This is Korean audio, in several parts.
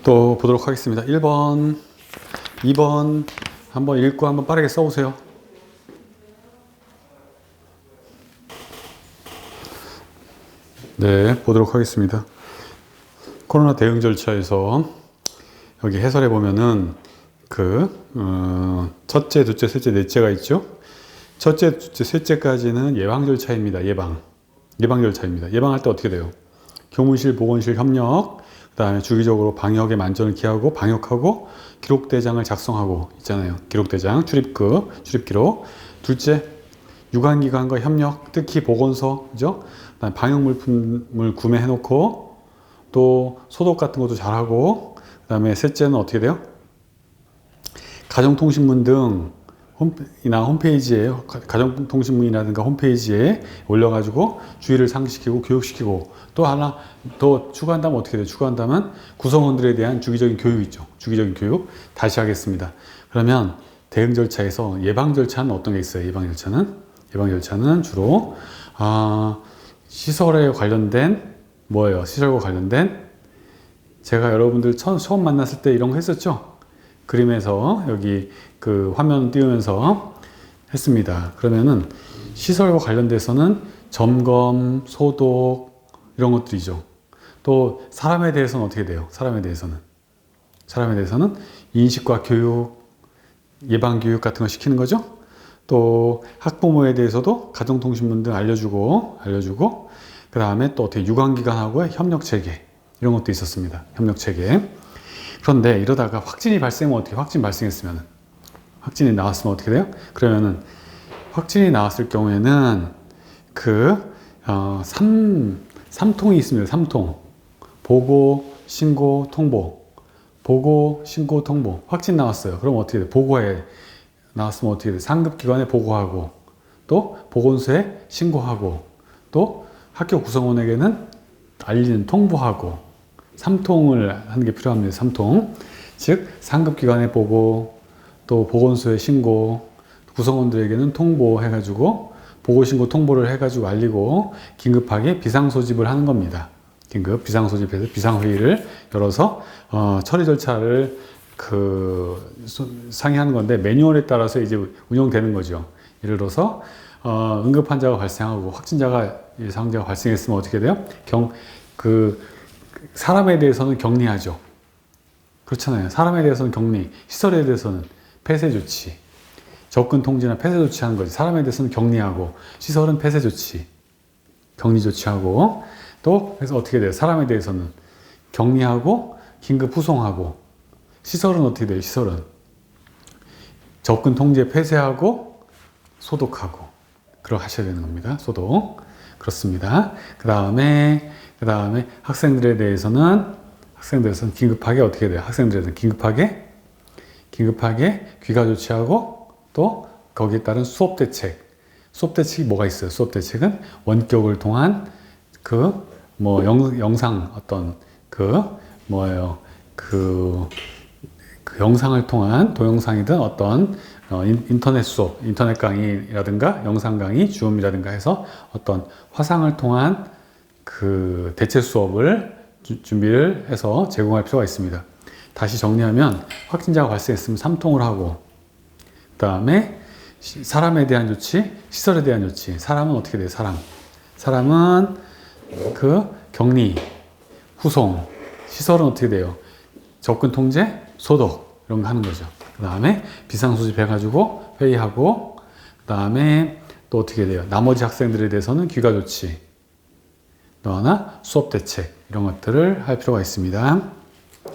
또 보도록 하겠습니다. 1번, 2번 한번 읽고 한번 빠르게 써보세요. 네, 보도록 하겠습니다. 코로나 대응 절차에서 여기 해설해 보면은 첫째, 둘째, 셋째, 넷째가 있죠. 첫째, 둘째, 셋째까지는 예방 절차입니다. 예방 절차입니다. 예방할 때 어떻게 돼요? 교무실, 보건실 협력, 그 다음에 주기적으로 방역의 만전을 기하고 방역하고 기록대장을 작성하고 있잖아요. 기록대장, 출입국, 출입기록. 둘째, 유관기관과 협력, 특히 보건소, 그죠? 그다음에 방역물품을 구매해놓고 또 소독 같은 것도 잘하고, 그 다음에 셋째는 어떻게 돼요? 가정통신문 등 홈페이지에, 가정통신문이라든가 홈페이지에 올려가지고 주의를 상시키고 교육시키고, 또 하나 더 추가한다면 어떻게 돼요? 추가한다면 구성원들에 대한 주기적인 교육 있죠. 주기적인 교육 다시 하겠습니다. 그러면 대응 절차에서 예방 절차는 어떤 게 있어요? 예방 절차는 주로 시설에 관련된 뭐예요? 시설과 관련된, 제가 여러분들 처음 만났을 때 이런 거 했었죠? 그림에서 여기 그 화면 띄우면서 했습니다. 그러면은 시설과 관련돼서는 점검, 소독 이런 것들이죠. 또 사람에 대해서는 어떻게 돼요? 사람에 대해서는 인식과 교육, 예방 교육 같은 거 시키는 거죠. 또 학부모에 대해서도 가정통신문 등 알려주고 그 다음에 또 어떻게 유관기관하고의 협력 체계 이런 것도 있었습니다. 협력 체계. 그런데 이러다가 확진이 발생하면 어떻게? 확진이 나왔으면 어떻게 돼요? 그러면은 확진이 나왔을 경우에는 삼통이 있습니다. 삼통. 보고, 신고, 통보. 보고, 신고, 통보. 확진 나왔어요. 그럼 어떻게 돼요? 보고해. 나왔으면 어떻게 돼요? 상급기관에 보고하고, 또 보건소에 신고하고, 또 학교 구성원에게는 알리는, 통보하고, 3통을 하는 게 필요합니다. 3통. 즉, 상급기관에 보고, 또 보건소에 신고, 구성원들에게는 통보해가지고, 보고신고 통보를 해가지고 알리고, 긴급하게 비상소집을 하는 겁니다. 긴급 비상소집해서 비상회의를 열어서, 처리 절차를 상의하는 건데, 매뉴얼에 따라서 이제 운영되는 거죠. 예를 들어서, 응급 환자가 발생하고, 예상자가 발생했으면 어떻게 돼요? 사람에 대해서는 격리하죠. 그렇잖아요. 사람에 대해서는 격리, 시설에 대해서는 폐쇄 조치, 접근 통제나 폐쇄 조치하는 거지. 사람에 대해서는 격리하고, 시설은 폐쇄 조치, 격리 조치하고, 또 그래서 어떻게 돼요? 사람에 대해서는 격리하고, 긴급 후송하고, 시설은 어떻게 돼요? 시설은 접근 통제 폐쇄하고, 소독하고, 그렇게 하셔야 되는 겁니다. 소독. 그렇습니다. 그 다음에 학생들에 대해서는 긴급하게 어떻게 돼요? 학생들에서는 긴급하게 귀가 조치하고, 또 거기에 따른 수업 대책이 뭐가 있어요? 수업 대책은 원격을 통한 영상 어떤 영상을 통한 동영상이든 어떤 인터넷 수업, 인터넷 강의라든가 영상 강의, 줌이라든가 해서 어떤 화상을 통한 대체 수업을 준비를 해서 제공할 필요가 있습니다. 다시 정리하면 확진자가 발생했으면 3통을 하고, 그 다음에 사람에 대한 조치, 시설에 대한 조치. 사람은 어떻게 돼요? 사람은 격리, 후송. 시설은 어떻게 돼요? 접근 통제, 소독 이런 거 하는 거죠. 그 다음에 비상소집 해가지고 회의하고, 그 다음에 또 어떻게 돼요? 나머지 학생들에 대해서는 귀가 조치, 또 하나 수업 대책 이런 것들을 할 필요가 있습니다. 그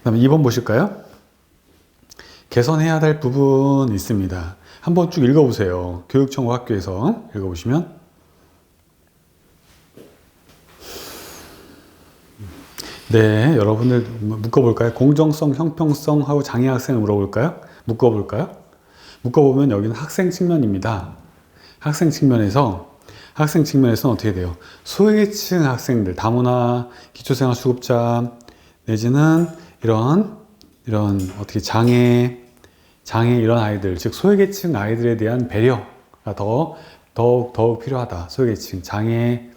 다음에 2번 보실까요? 개선해야 될 부분 있습니다. 한번 쭉 읽어보세요. 교육청 학교에서 읽어보시면, 네, 여러분들 묶어볼까요? 공정성, 형평성 하고 장애 학생을 물어볼까요? 묶어보면 여기는 학생 측면입니다. 학생 측면에서는 어떻게 돼요? 소외계층 학생들, 다문화, 기초생활수급자, 내지는 이런 어떻게 장애 이런 아이들, 즉 소외계층 아이들에 대한 배려가 더욱 필요하다. 소외계층, 장애,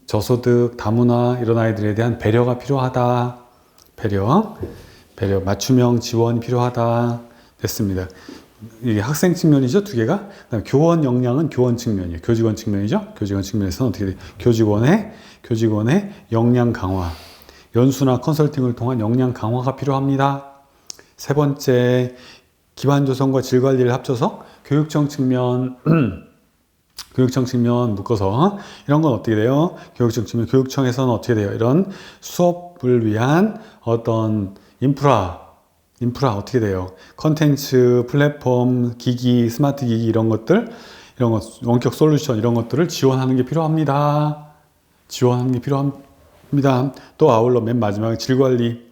저소득, 다문화 이런 아이들에 대한 배려가 필요하다. 배려, 맞춤형 지원이 필요하다. 됐습니다. 이게 학생 측면이죠, 두 개가. 그다음에 교원 역량은 교원 측면이에요. 교직원 측면이죠. 교직원 측면에서는 어떻게 돼요? 교직원의 역량 강화. 연수나 컨설팅을 통한 역량 강화가 필요합니다. 세 번째, 기반 조성과 질 관리를 합쳐서 교육청 측면 묶어서 이런 건 어떻게 돼요? 교육청에서는 어떻게 돼요? 이런 수업을 위한 어떤 인프라 어떻게 돼요? 컨텐츠, 플랫폼, 기기, 스마트 기기 이런 것 원격 솔루션 이런 것들을 지원하는 게 필요합니다. 또 아울러 맨 마지막에 질 관리.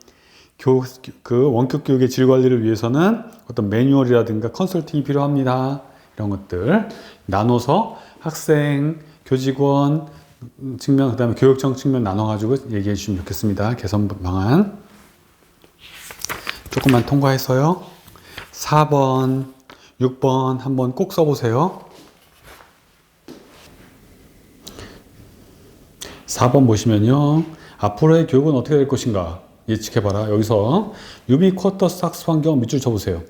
그 원격 교육의 질 관리를 위해서는 어떤 매뉴얼이라든가 컨설팅이 필요합니다. 이런 것들 나눠서 학생, 교직원 측면, 그 다음에 교육청 측면 나눠가지고 얘기해 주시면 좋겠습니다. 개선 방안. 조금만 통과해서요. 4번, 6번 한번 꼭 써보세요. 4번 보시면요. 앞으로의 교육은 어떻게 될 것인가? 예측해봐라. 여기서 유비쿼터스 학습 환경 밑줄 쳐보세요.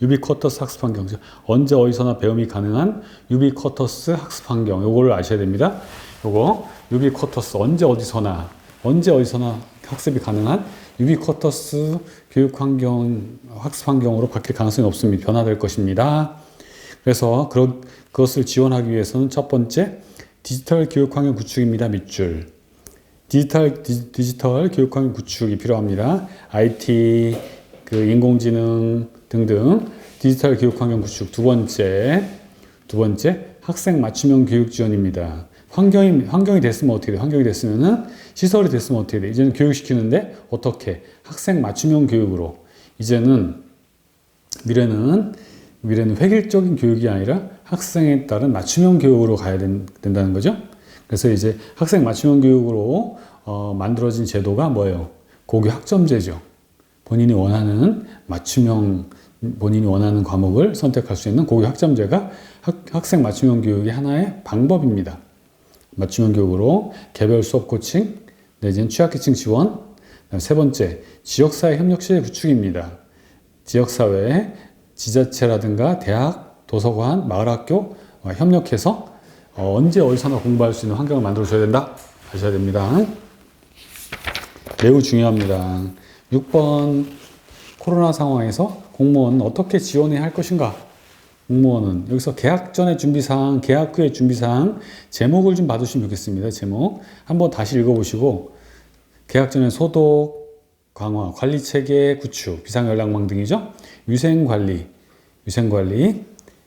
유비쿼터스 학습 환경. 언제 어디서나 배움이 가능한 유비쿼터스 학습 환경. 요거를 아셔야 됩니다. 요거 유비쿼터스 언제 어디서나 학습이 가능한 유비쿼터스 교육 환경, 학습 환경으로 바뀔 가능성이 높습니다. 변화될 것입니다. 그래서 그것을 지원하기 위해서는 첫 번째 디지털 교육 환경 구축입니다. 밑줄. 디지털 교육 환경 구축이 필요합니다. IT, 인공지능 등등 디지털 교육 환경 구축. 두 번째 학생 맞춤형 교육 지원입니다. 환경이 됐으면 어떻게 돼? 환경이 됐으면은 시설이 됐으면 어떻게 돼? 이제는 교육시키는데 어떻게? 학생 맞춤형 교육으로. 이제는 미래는 획일적인 교육이 아니라 학생에 따른 맞춤형 교육으로 가야 된다는 거죠. 그래서 이제 학생 맞춤형 교육으로 만들어진 제도가 뭐예요? 고교 학점제죠. 본인이 원하는 과목을 선택할 수 있는 고교 학점제가 학생 맞춤형 교육의 하나의 방법입니다. 맞춤형 교육으로 개별 수업 코칭, 내지는 취약계층 지원. 세 번째, 지역사회 협력체 구축입니다. 지역사회, 지자체라든가 대학, 도서관, 마을학교 협력해서 언제 어디서나 공부할 수 있는 환경을 만들어줘야 된다. 아셔야 됩니다. 매우 중요합니다. 6번, 코로나 상황에서 공무원은 어떻게 지원해야 할 것인가? 공무원은 여기서 계약 전의 준비사항, 계약 후의 준비사항 제목을 좀 봐주시면 좋겠습니다. 제목 한번 다시 읽어보시고 계약 전에 소독, 강화, 관리체계 구축, 비상연락망 등이죠. 위생관리,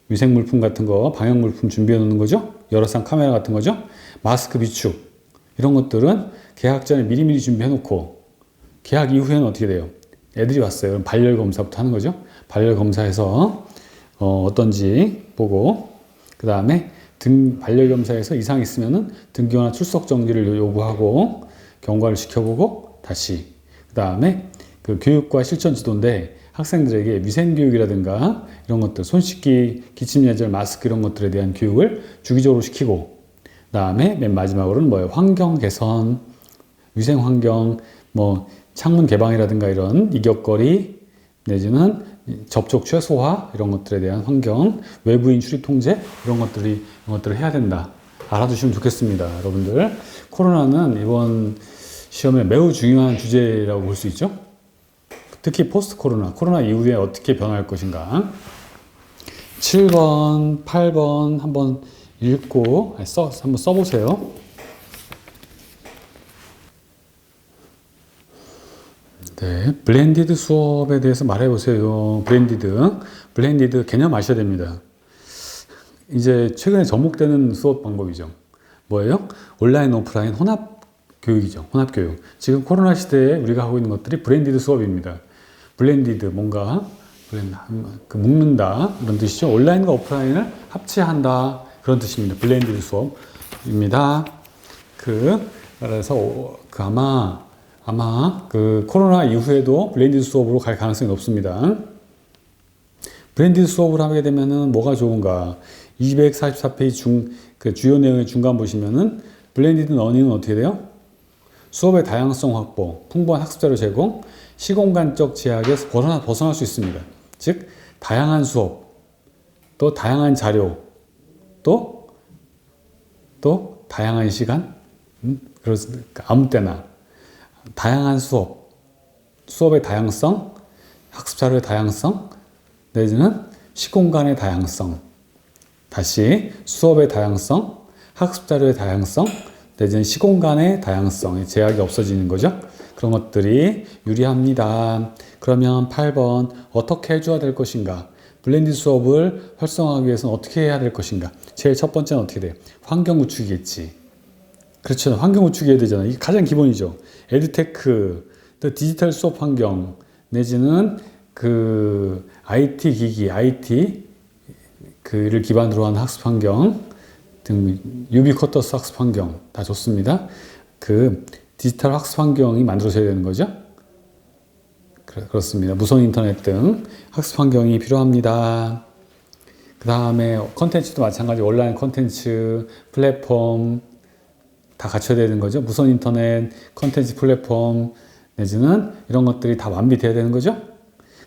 위생물품 같은 거, 방역물품 준비해 놓는 거죠. 여러 쌍 카메라 같은 거죠. 마스크 비축 이런 것들은 계약 전에 미리미리 준비해 놓고 계약 이후에는 어떻게 돼요? 애들이 왔어요. 그럼 발열 검사부터 하는 거죠. 발열 검사해서 어떤지 보고 그 다음에 발열 검사에서 이상이 있으면은 등교나 출석 정지를 요구하고 경과를 시켜보고 다시 그 다음에 그 교육과 실천 지도인데 학생들에게 위생교육이라든가 이런 것들, 손 씻기, 기침 예절, 마스크 이런 것들에 대한 교육을 주기적으로 시키고 그 다음에 맨 마지막으로는 뭐예요? 환경 개선, 위생 환경, 창문 개방이라든가 이런 이격거리 내지는 접촉 최소화 이런 것들에 대한 환경, 외부인 출입 통제 이런 것들을 해야 된다. 알아두시면 좋겠습니다. 여러분들 코로나는 이번 시험에 매우 중요한 주제라고 볼 수 있죠. 특히 포스트 코로나 이후에 어떻게 변할 것인가. 7번, 8번 한번 읽고 한번 써보세요. 네, 블렌디드 수업에 대해서 말해보세요. 블렌디드 개념 아셔야 됩니다. 이제 최근에 접목되는 수업 방법이죠. 뭐예요? 온라인, 오프라인 혼합 교육이죠. 혼합 교육. 지금 코로나 시대에 우리가 하고 있는 것들이 블렌디드 수업입니다. 블렌디드, 묶는다. 이런 뜻이죠. 온라인과 오프라인을 합치한다. 그런 뜻입니다. 블렌디드 수업입니다. 그래서 아마 코로나 이후에도 블렌디드 수업으로 갈 가능성이 높습니다. 블렌디드 수업을 하게 되면은 뭐가 좋은가? 244페이지 주요 내용의 중간 보시면은 블렌디드 러닝은 어떻게 돼요? 수업의 다양성 확보, 풍부한 학습자료 제공, 시공간적 제약에서 벗어날 수 있습니다. 즉, 다양한 수업, 또 다양한 자료, 또 다양한 시간, 그렇습니까? 아무 때나 다양한 수업의 다양성, 학습 자료의 다양성, 내지는 시공간의 다양성, 다시 수업의 다양성, 학습 자료의 다양성, 내지는 시공간의 다양성의 제약이 없어지는 거죠. 그런 것들이 유리합니다. 그러면 8번 어떻게 해줘야 될 것인가? 블렌디드 수업을 활성화하기 위해서는 어떻게 해야 될 것인가? 제일 첫 번째는 어떻게 돼요? 환경 구축이겠지. 그렇죠. 환경 구축해야 되잖아. 이게 가장 기본이죠. 에듀테크, 또 디지털 수업 환경, 내지는 그 IT 기기, IT 그를 기반으로 한 학습 환경 등 유비쿼터스 학습 환경 다 좋습니다. 그 디지털 학습 환경이 만들어져야 되는 거죠. 그렇습니다. 무선 인터넷 등 학습 환경이 필요합니다. 그 다음에 컨텐츠도 마찬가지 온라인 컨텐츠, 플랫폼 다 갖춰야 되는 거죠. 무선 인터넷, 컨텐츠 플랫폼 내지는 이런 것들이 다 완비돼야 되는 거죠.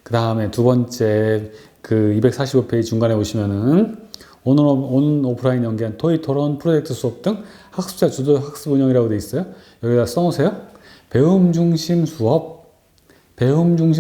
그 다음에 두 번째 그 245페이지 중간에 보시면은 온 오프라인 연계한 토익 토론, 프로젝트 수업 등 학습자 주도 학습 운영이라고 되어 있어요. 여기다 써놓으세요. 배움 중심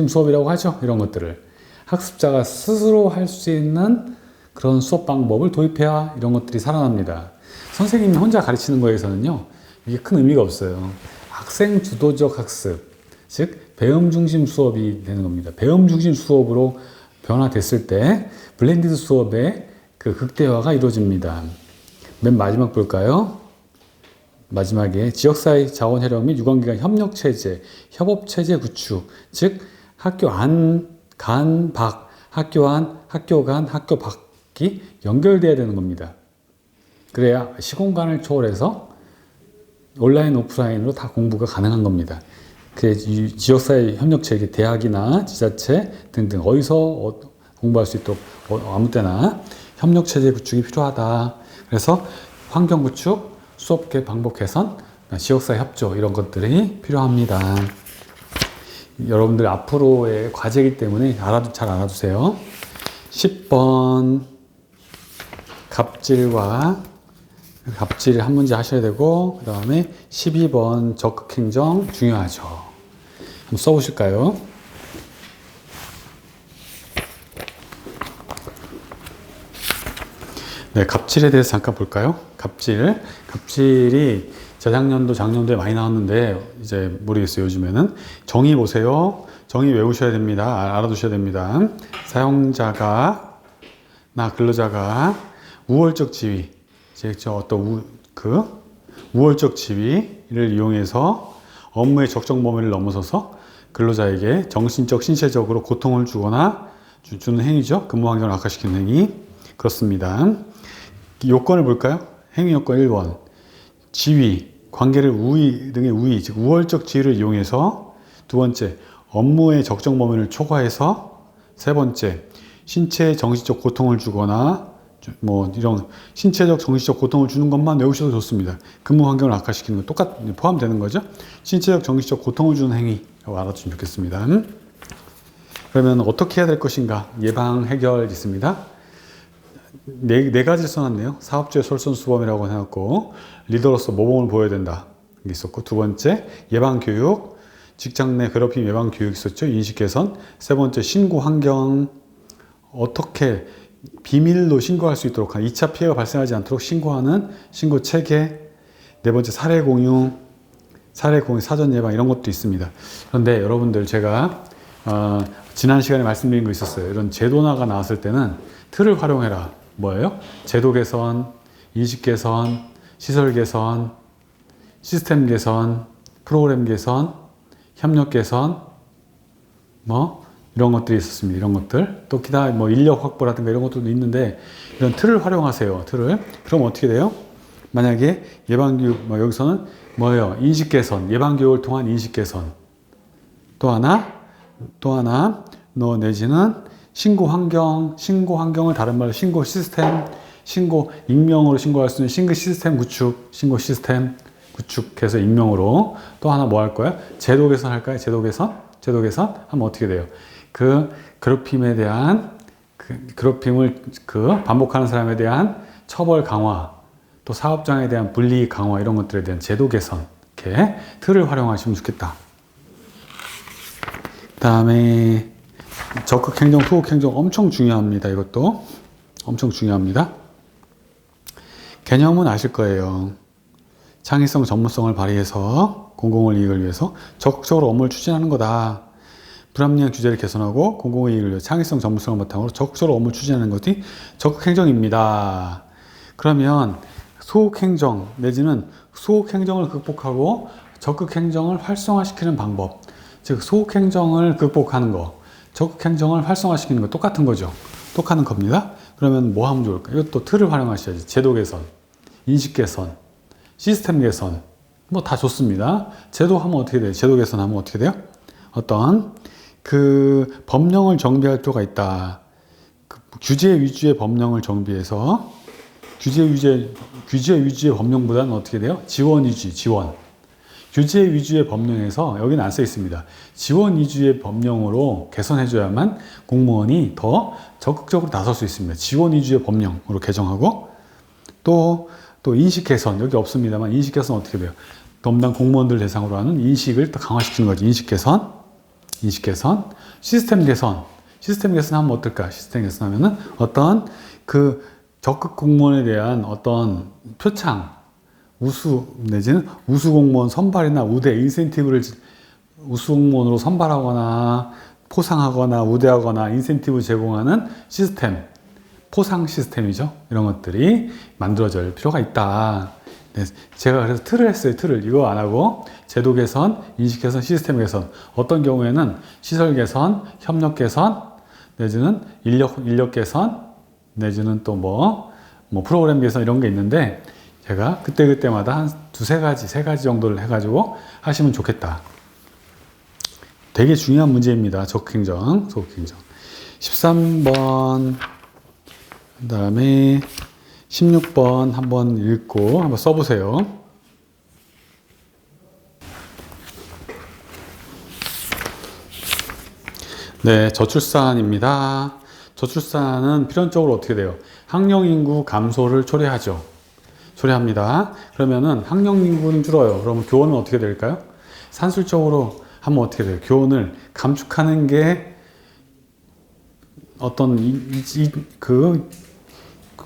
수업이라고 하죠. 이런 것들을 학습자가 스스로 할 수 있는 그런 수업 방법을 도입해야 이런 것들이 살아납니다. 선생님이 혼자 가르치는 거에서는요, 이게 큰 의미가 없어요. 학생 주도적 학습, 즉 배움 중심 수업이 되는 겁니다. 배움 중심 수업으로 변화됐을 때 블렌디드 수업의 그 극대화가 이루어집니다. 맨 마지막 볼까요? 마지막에 지역사회 자원 활용 및 유관기관 협력체제, 협업체제 구축, 즉 학교 학교 간, 학교 밖이 연결돼야 되는 겁니다. 그래야 시공간을 초월해서 온라인, 오프라인으로 다 공부가 가능한 겁니다. 그 지역사회 협력체계, 대학이나 지자체 등등 어디서 공부할 수 있도록 아무 때나 협력체제 구축이 필요하다. 그래서 환경 구축, 수업계 방법 개선, 지역사회 협조 이런 것들이 필요합니다. 여러분들 앞으로의 과제이기 때문에 잘 알아두세요. 10번 갑질 한 문제 하셔야 되고, 그 다음에 12번 적극행정 중요하죠. 한번 써보실까요? 네, 갑질에 대해서 잠깐 볼까요? 갑질이 재작년도 작년도에 많이 나왔는데 이제 모르겠어요. 요즘에는 정의 보세요. 정의 외우셔야 됩니다. 알아두셔야 됩니다. 사용자가 나 근로자가 우월적 지위, 우월적 지위를 이용해서 업무의 적정 범위를 넘어서서 근로자에게 정신적, 신체적으로 고통을 주거나 주는 행위죠. 근무 환경을 악화시키는 행위. 그렇습니다. 요건을 볼까요? 행위 요건 1번. 지위, 관계를 우위 등의 우위, 즉 우월적 지위를 이용해서. 두 번째, 업무의 적정 범위를 초과해서. 세 번째, 신체 정신적 고통을 주거나 이런 신체적 정신적 고통을 주는 것만 외우셔도 좋습니다. 근무 환경을 악화시키는 거 포함되는 거죠. 신체적 정신적 고통을 주는 행위라고 알아두시면 좋겠습니다. 그러면 어떻게 해야 될 것인가? 예방 해결 있습니다. 네 가지를 써놨네요. 사업주의 솔선수범이라고 해놨고, 리더로서 모범을 보여야 된다. 게 있었고, 두 번째, 예방교육, 직장 내 괴롭힘 예방교육 있었죠. 인식 개선. 세 번째, 신고 환경, 어떻게 비밀로 신고할 수 있도록 2차 피해가 발생하지 않도록 신고하는 신고 체계. 네 번째, 사례 공유, 사전 예방 이런 것도 있습니다. 그런데 여러분들 제가 지난 시간에 말씀드린 거 있었어요. 이런 제도나가 나왔을 때는 틀을 활용해라. 뭐예요? 제도 개선, 인식 개선, 시설 개선, 시스템 개선, 프로그램 개선, 협력 개선, 이런 것들이 있었습니다. 이런 것들. 또 기타 인력 확보라든가 이런 것들도 있는데, 이런 틀을 활용하세요. 그럼 어떻게 돼요? 만약에 예방교육, 여기서는 뭐예요? 인식 개선, 예방교육을 통한 인식 개선. 또 하나, 내지는 신고 환경을 다른 말로 신고 시스템, 익명으로 신고할 수 있는 신고 시스템 구축 구축해서 익명으로. 또 하나 뭐 할 거야? 제도 개선 할까요? 제도 개선? 제도 개선 하면 어떻게 돼요? 그 괴롭힘에 대한 괴롭힘을 반복하는 사람에 대한 처벌 강화, 또 사업장에 대한 불이익 강화, 이런 것들에 대한 제도 개선, 이렇게 틀을 활용하시면 좋겠다. 그 다음에 적극 행정, 소극 행정 엄청 중요합니다. 이것도 엄청 중요합니다. 개념은 아실 거예요. 창의성, 전문성을 발휘해서 공공의 이익을 위해서 적극적으로 업무를 추진하는 거다. 불합리한 규제를 개선하고 공공의 이익을 위해 창의성, 전문성을 바탕으로 적극적으로 업무를 추진하는 것이 적극 행정입니다. 그러면 소극 행정 내지는 소극 행정을 극복하고 적극 행정을 활성화시키는 방법, 즉 소극 행정을 극복하는 거, 적극 행정을 활성화시키는 거 똑같은 거죠. 똑같은 겁니다. 그러면 뭐 하면 좋을까? 이것도 틀을 활용하셔야지. 제도 개선, 인식 개선, 시스템 개선, 뭐 다 좋습니다. 제도 하면 어떻게 돼요? 제도 개선하면 어떻게 돼요? 어떤 법령을 정비할 필요가 있다. 규제 위주의 법령을 정비해서 규제 위주의 법령보다는 어떻게 돼요? 지원 위주, 지원. 규제 위주의 법령에서 여기는 안 써 있습니다. 지원 위주의 법령으로 개선해줘야만 공무원이 더 적극적으로 나설 수 있습니다. 지원 위주의 법령으로 개정하고 또 인식 개선, 여기 없습니다만 인식 개선 어떻게 돼요? 담당 공무원들 대상으로 하는 인식을 더 강화시키는 거지. 인식 개선, 시스템 개선. 시스템 개선하면 어떨까? 시스템 개선하면은 어떤 적극 공무원에 대한 어떤 표창, 우수 내지는 우수 공무원 선발이나 우대 인센티브를 우수 공무원으로 선발하거나 포상하거나 우대하거나 인센티브 제공하는 시스템, 포상 시스템이죠. 이런 것들이 만들어질 필요가 있다. 네, 제가 그래서 틀을 했어요. 틀을 이거 안 하고 제도 개선, 인식 개선, 시스템 개선. 어떤 경우에는 시설 개선, 협력 개선, 내지는 인력 개선, 내지는 또 뭐 프로그램 개선 이런 게 있는데 제가 그때마다 한 두세 가지, 세 가지 정도를 해가지고 하시면 좋겠다. 되게 중요한 문제입니다. 적극행정, 소극행정. 13번, 그 다음에 16번 한번 읽고 한번 써보세요. 네, 저출산입니다. 저출산은 필연적으로 어떻게 돼요? 학령인구 감소를 초래하죠. 초래합니다. 그러면은 학령인구는 줄어요. 그러면 교원은 어떻게 될까요? 산술적으로 하면 어떻게 돼요? 교원을 감축하는 게 어떤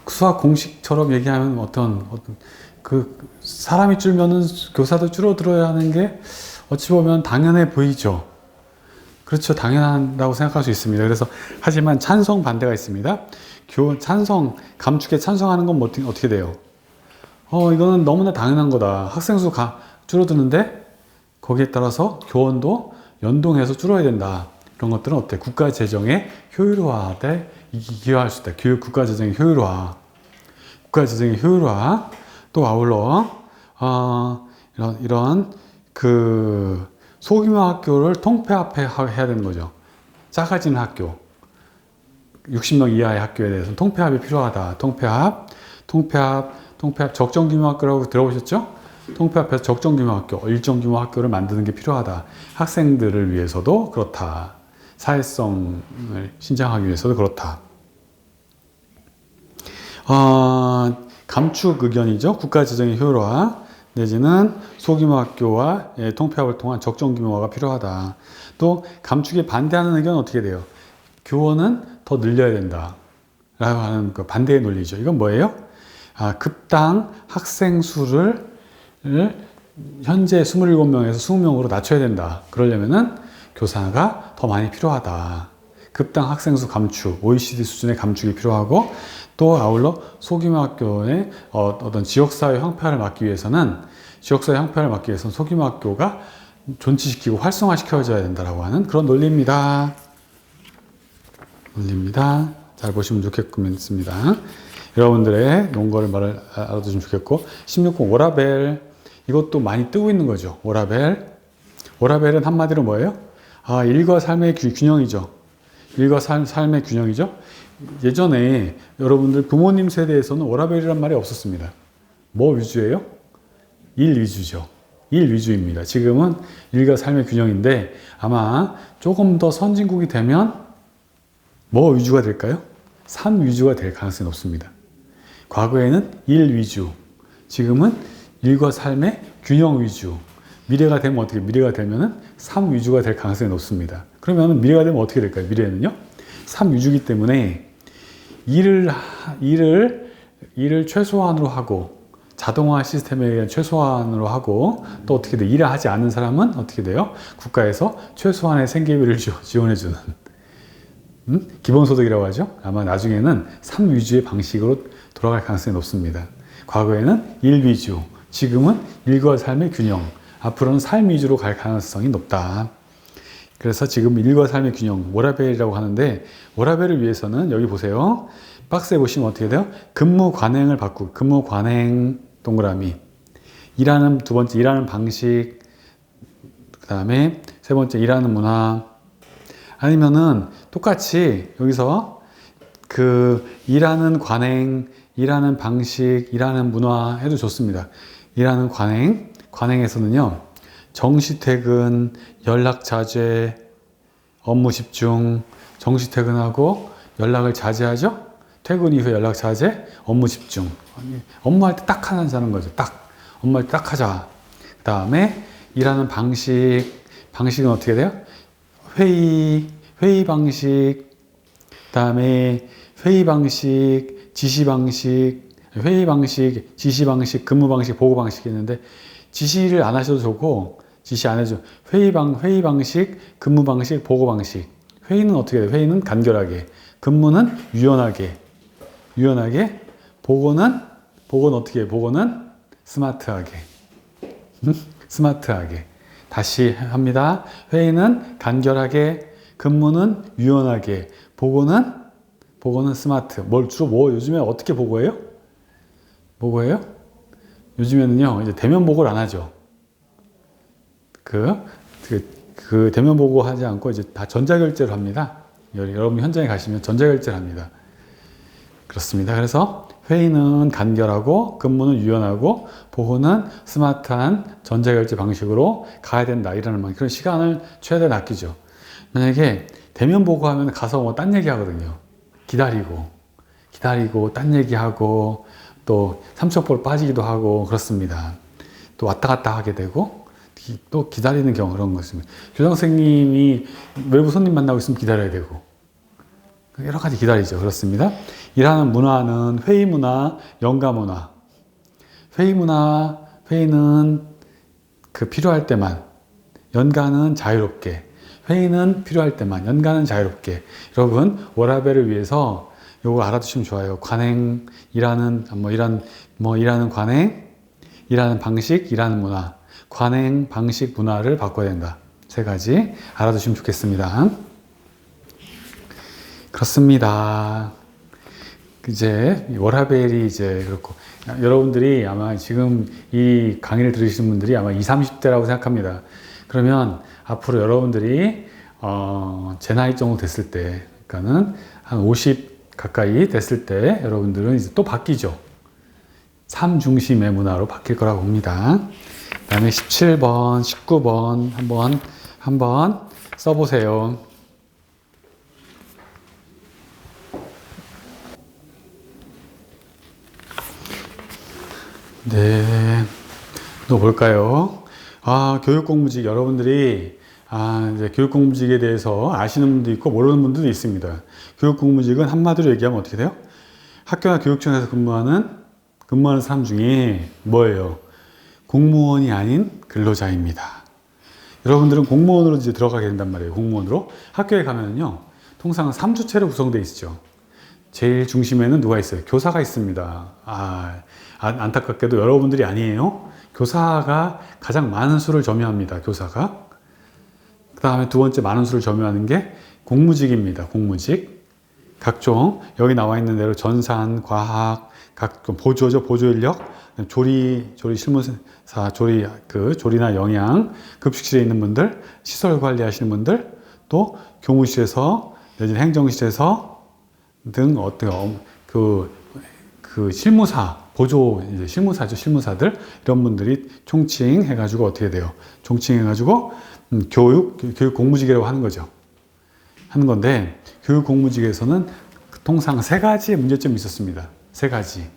수학 공식처럼 얘기하면 어떤 사람이 줄면은 교사도 줄어들어야 하는 게 어찌 보면 당연해 보이죠. 그렇죠. 당연하다고 생각할 수 있습니다. 그래서 하지만 찬성 반대가 있습니다. 찬성 감축에 찬성하는 건 어떻게 돼요? 이거는 너무나 당연한 거다. 학생 수 줄어드는데 거기에 따라서 교원도 연동해서 줄어야 된다. 이런 것들은 어때? 국가 재정의 효율화에 기여할 수 있다. 국가 재정의 효율화. 국가 재정의 효율화. 또 아울러 이런 소규모 학교를 통폐합해야 되는 거죠. 작아지는 학교. 60명 이하의 학교에 대해서는 통폐합이 필요하다. 통폐합 적정규모 학교라고 들어보셨죠? 통폐합해서 적정규모 학교, 일정 규모 학교를 만드는 게 필요하다. 학생들을 위해서도 그렇다. 사회성을 신장하기 위해서도 그렇다. 감축 의견이죠. 국가재정의 효율화 내지는 소규모 학교와 통폐합을 통한 적정규모화가 필요하다. 또 감축에 반대하는 의견은 어떻게 돼요? 교원은 더 늘려야 된다. 라고 하는 반대의 논리죠. 이건 뭐예요? 급당 학생 수를 현재 27명에서 20명으로 낮춰야 된다. 그러려면은 교사가 더 많이 필요하다. 급당 학생 수 감축, OECD 수준의 감축이 필요하고 또 아울러 소규모 학교의 어떤 지역사회 형편을 막기 위해서는 소규모 학교가 존치시키고 활성화시켜줘야 된다라고 하는 그런 논리입니다. 잘 보시면 좋겠습니다. 여러분들의 논거를 알아두시면 좋겠고 16번 워라벨 이것도 많이 뜨고 있는 거죠. 워라벨은 한마디로 뭐예요? 일과 삶의 균형이죠. 일과 삶의 균형이죠. 예전에 여러분들 부모님 세대에서는 워라벨이란 말이 없었습니다. 뭐 위주예요? 일 위주죠. 일 위주입니다. 지금은 일과 삶의 균형인데 아마 조금 더 선진국이 되면 뭐 위주가 될까요? 삶 위주가 될 가능성이 높습니다. 과거에는 일 위주, 지금은 일과 삶의 균형 위주. 미래가 되면 어떻게? 미래가 되면은 삶 위주가 될 가능성이 높습니다. 그러면 미래가 되면 어떻게 될까요? 미래는요? 삶 위주이기 때문에 일을 최소한으로 하고 자동화 시스템에 의한 최소한으로 하고 또 어떻게 돼? 일을 하지 않는 사람은 어떻게 돼요? 국가에서 최소한의 생계비를 지원해주는 기본소득이라고 하죠. 아마 나중에는 삶 위주의 방식으로 돌아갈 가능성이 높습니다. 과거에는 일 위주, 지금은 일과 삶의 균형, 앞으로는 삶 위주로 갈 가능성이 높다. 그래서 지금 일과 삶의 균형, 워라밸이라고 하는데 워라밸을 위해서는 여기 보세요. 박스에 보시면 어떻게 돼요? 근무 관행을 바꾸고 근무 관행 동그라미 일하는 두 번째 일하는 방식 그 다음에 세 번째 일하는 문화 아니면은 똑같이 여기서 그 일하는 관행 일하는 방식 일하는 문화 해도 좋습니다. 일하는 관행에서는요 정시 퇴근 연락 자제 업무 집중 정시 퇴근하고 연락을 자제하죠. 퇴근 이후에 연락 자제, 업무 집중. 업무할 때 딱 하나 하는 거죠. 딱. 업무할 때 딱 하자. 그 다음에 일하는 방식은 어떻게 돼요? 회의 방식, 그 다음에 회의 방식, 지시 방식, 지시 방식, 근무 방식, 보고 방식이 있는데 지시를 안 하셔도 좋고 지시 안 해줘. 회의 방식, 근무 방식, 보고 방식. 회의는 어떻게 돼요? 회의는 간결하게, 근무는 유연하게, 보고는 어떻게 해요? 보고는 스마트하게. 스마트하게. 다시 합니다. 회의는 간결하게, 근무는 유연하게, 보고는 스마트. 주로 요즘에 어떻게 보고해요? 요즘에는요, 이제 대면 보고를 안 하죠. 그 대면 보고 하지 않고 이제 다 전자결제를 합니다. 여러분 현장에 가시면 전자결제를 합니다. 그렇습니다. 그래서 회의는 간결하고 근무는 유연하고 보고는 스마트한 전자결제 방식으로 가야 된다. 이라는 그런 시간을 최대한 아끼죠. 만약에 대면 보고하면 가서 뭐 딴 얘기하거든요. 기다리고 딴 얘기하고 또 삼척볼 빠지기도 하고 그렇습니다. 또 왔다 갔다 하게 되고 또 기다리는 경우 그런 거 있습니다. 교장 선생님이 외부 손님 만나고 있으면 기다려야 되고 여러 가지 기다리죠. 그렇습니다. 일하는 문화는 회의 문화, 연가 문화. 회의는 필요할 때만, 연가는 자유롭게. 회의는 필요할 때만, 연가는 자유롭게. 여러분 워라밸을 위해서 요거 알아두시면 좋아요. 관행, 일하는 관행, 일하는 방식, 일하는 문화. 관행, 방식, 문화를 바꿔야 된다. 세 가지 알아두시면 좋겠습니다. 그렇습니다. 이제 워라밸이 이제 그렇고 여러분들이 아마 지금 이 강의를 들으시는 분들이 아마 20, 30대라고 생각합니다. 그러면 앞으로 여러분들이 제 나이 정도 됐을 때, 그러니까는 한 50 가까이 됐을 때 여러분들은 이제 또 바뀌죠. 삶 중심의 문화로 바뀔 거라고 봅니다. 그 다음에 17번, 19번 한번 써보세요. 네, 또 볼까요? 교육공무직 여러분들이 이제 교육공무직에 대해서 아시는 분도 있고 모르는 분들도 있습니다. 교육공무직은 한마디로 얘기하면 어떻게 돼요? 학교나 교육청에서 근무하는 사람 중에 뭐예요? 공무원이 아닌 근로자입니다. 여러분들은 공무원으로 이제 들어가게 된단 말이에요. 공무원으로. 학교에 가면은요, 통상 3주체로 구성되어 있죠. 제일 중심에는 누가 있어요? 교사가 있습니다. 안타깝게도 여러분들이 아니에요. 교사가 가장 많은 수를 점유합니다. 교사가. 그 다음에 두 번째 많은 수를 점유하는 게 공무직입니다. 공무직. 각종 여기 나와 있는 대로 전산, 과학, 각종 보조죠. 보조인력, 조리 실무사, 조리나 영양, 급식실에 있는 분들, 시설 관리하시는 분들, 또 교무실에서 내지는 행정실에서 등 실무사 보조 이제 실무사죠. 실무사들 이런 분들이 총칭해가지고 어떻게 돼요? 총칭해가지고 교육 공무직이라고 하는 거죠. 하는 건데 교육 공무직에서는 통상 세 가지 문제점이 있었습니다. 세 가지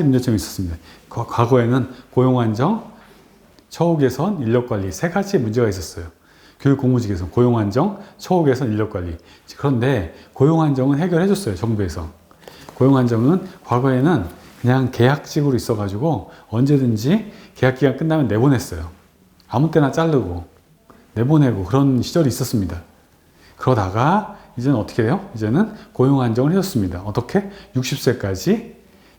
문제점이 있었습니다. 과거에는 고용안정, 처우 개선, 인력 관리 세 가지 문제가 있었어요. 교육 공무직에서 고용 안정, 처우 개선, 인력 관리. 그런데 고용 안정은 해결해 줬어요. 정부에서. 고용 안정은 과거에는 그냥 계약직으로 있어가지고 언제든지 계약 기간 끝나면 내보냈어요. 아무 때나 자르고 내보내고 그런 시절이 있었습니다. 그러다가 이제는 어떻게 돼요? 이제는 고용 안정을 해줬습니다. 어떻게? 60세까지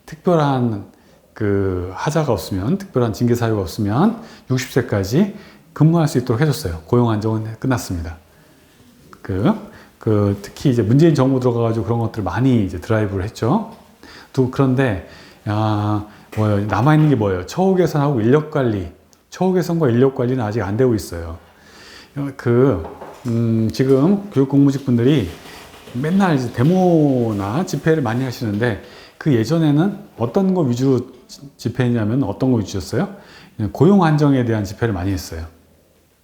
특별한 그 하자가 없으면, 특별한 징계 사유가 없으면 60세까지 근무할 수 있도록 해줬어요. 고용 안정은 끝났습니다. 특히 이제 문재인 정부 들어가가지고 그런 것들 많이 이제 드라이브를 했죠. 그런데, 남아있는 게 뭐예요? 처우 개선하고 인력 관리. 처우 개선과 인력 관리는 아직 안 되고 있어요. 지금 교육 공무직 분들이 맨날 이제 데모나 집회를 많이 하시는데 그 예전에는 어떤 거 위주로 집회했냐면 어떤 거 위주였어요? 고용 안정에 대한 집회를 많이 했어요.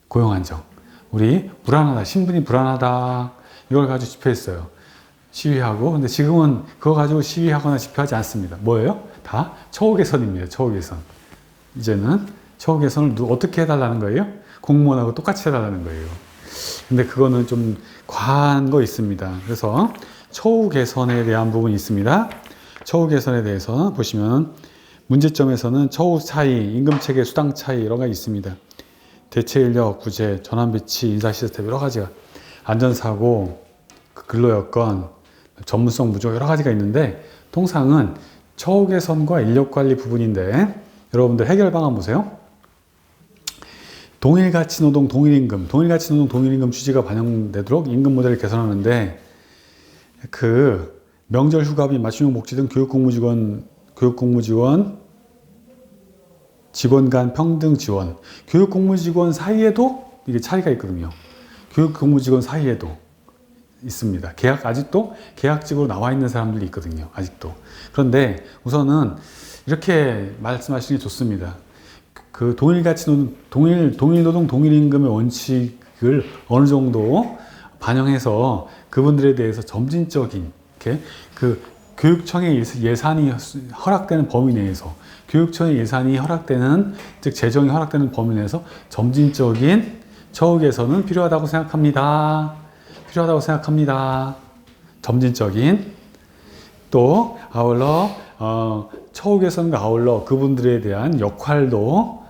고용 안정. 우리 불안하다, 신분이 불안하다 이걸 가지고 집회했어요. 시위하고. 근데 지금은 그거 가지고 시위하거나 집회하지 않습니다. 뭐예요? 다 처우 개선입니다. 처우 개선. 이제는 처우 개선을 어떻게 해달라는 거예요? 공무원하고 똑같이 해달라는 거예요. 근데 그거는 좀 과한 거 있습니다. 그래서 처우 개선에 대한 부분이 있습니다. 처우 개선에 대해서 보시면 문제점에서는 처우 차이, 임금 체계, 수당 차이 이런 게 있습니다. 대체 인력, 구제, 전환 배치, 인사 시스템 여러 가지가 안전사고, 근로 여건, 전문성 부족 여러 가지가 있는데 통상은 처우 개선과 인력 관리 부분인데 여러분들 해결 방안 보세요. 동일가치 노동, 동일임금, 동일가치 노동, 동일임금 취지가 반영되도록 임금 모델을 개선하는데 명절 휴가비, 맞춤형 복지 등 교육공무직원 직원 간 평등 지원. 교육공무직원 사이에도 이게 차이가 있거든요. 교육공무직원 사이에도 있습니다. 아직도 계약직으로 나와 있는 사람들이 있거든요. 아직도. 그런데 우선은 이렇게 말씀하시는 게 좋습니다. 동일가치 노동, 동일노동, 동일임금의 원칙을 어느 정도 반영해서 그분들에 대해서 점진적인 교육청의 예산이 허락되는 범위 내에서 교육청의 예산이 허락되는 즉 재정이 허락되는 범위 내에서 점진적인 처우 개선은 필요하다고 생각합니다. 점진적인 또 아울러 처우 개선과 아울러 그분들에 대한 역할도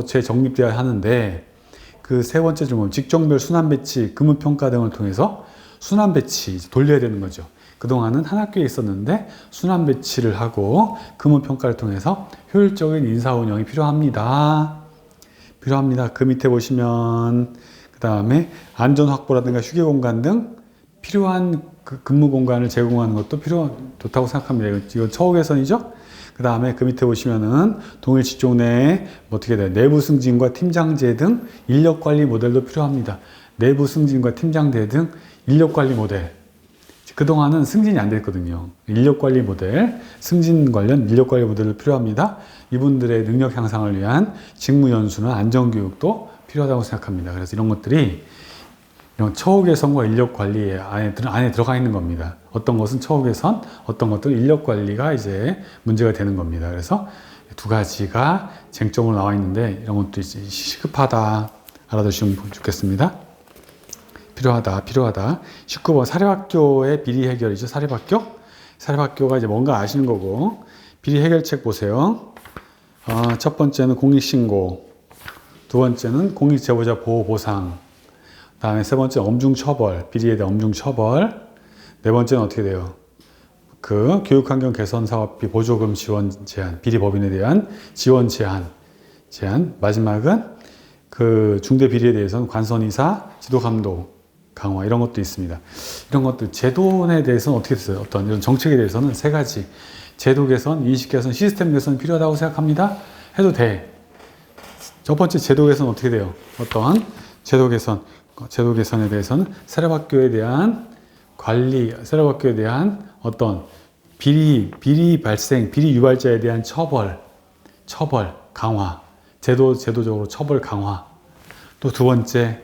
재정립되어야 하는데 세 번째 질문 직종별 순환 배치, 근무 평가 등을 통해서 순환 배치 돌려야 되는 거죠. 그동안은 한 학교에 있었는데 순환 배치를 하고 근무 평가를 통해서 효율적인 인사 운영이 필요합니다. 그 밑에 보시면 그 다음에 안전 확보라든가 휴게 공간 등 필요한 근무 공간을 제공하는 것도 좋다고 생각합니다. 이건 처우 개선이죠. 그 다음에 그 밑에 보시면은 동일 직종 내에 어떻게 돼요? 내부 승진과 팀장제 등 인력 관리 모델도 필요합니다. 내부 승진과 팀장제 등 인력 관리 모델. 그동안은 승진이 안 됐거든요. 인력 관리 모델, 승진 관련 인력 관리 모델도 필요합니다. 이분들의 능력 향상을 위한 직무 연수나 안전 교육도 필요하다고 생각합니다. 그래서 이런 것들이 이런 처우 개선과 인력 관리 안에 들어가 있는 겁니다. 어떤 것은 처우 개선, 어떤 것들은 인력 관리가 이제 문제가 되는 겁니다. 그래서 두 가지가 쟁점으로 나와 있는데 이런 것도 이제 시급하다 알아두시면 좋겠습니다. 필요하다. 19번 사립학교의 비리 해결이죠. 사립학교가 이제 뭔가 아시는 거고 비리 해결책 보세요. 첫 번째는 공익신고, 두 번째는 공익제보자 보호 보상, 다음에 세 번째 엄중처벌, 비리에 대한 엄중처벌, 네 번째는 어떻게 돼요? 교육환경 개선 사업비 보조금 지원 제한, 비리 법인에 대한 지원 제한, 마지막은 중대 비리에 대해서는 관선이사, 지도감독 강화 이런 것도 있습니다. 이런 것들 제도에 대해서는 어떻게 됐어요? 어떤 이런 정책에 대해서는 세 가지 제도 개선, 인식 개선, 시스템 개선 필요하다고 생각합니다. 해도 돼. 첫 번째 제도 개선 어떻게 돼요? 어떤 제도 개선에 대해서는 사립학교에 대한 관리, 사립학교에 대한 어떤 비리 발생, 비리 유발자에 대한 처벌 강화, 제도적으로 처벌 강화. 또 두 번째,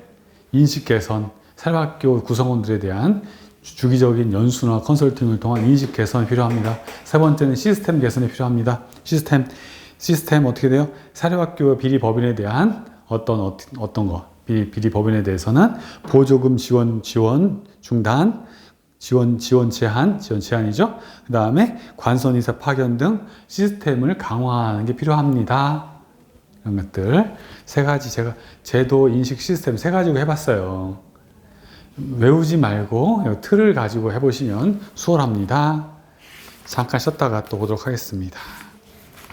인식 개선, 사립학교 구성원들에 대한 주기적인 연수나 컨설팅을 통한 인식 개선이 필요합니다. 세 번째는 시스템 개선이 필요합니다. 시스템 어떻게 돼요? 사립학교 비리 법인에 대한 어떤 거, 비리 법인에 대해서는 보조금 지원 중단, 지원 제한이죠. 그 다음에 관선이사 파견 등 시스템을 강화하는 게 필요합니다. 이런 것들 세 가지 제가 제도 인식 시스템 세 가지고 해봤어요. 외우지 말고 틀을 가지고 해보시면 수월합니다. 잠깐 쉬었다가 또 보도록 하겠습니다.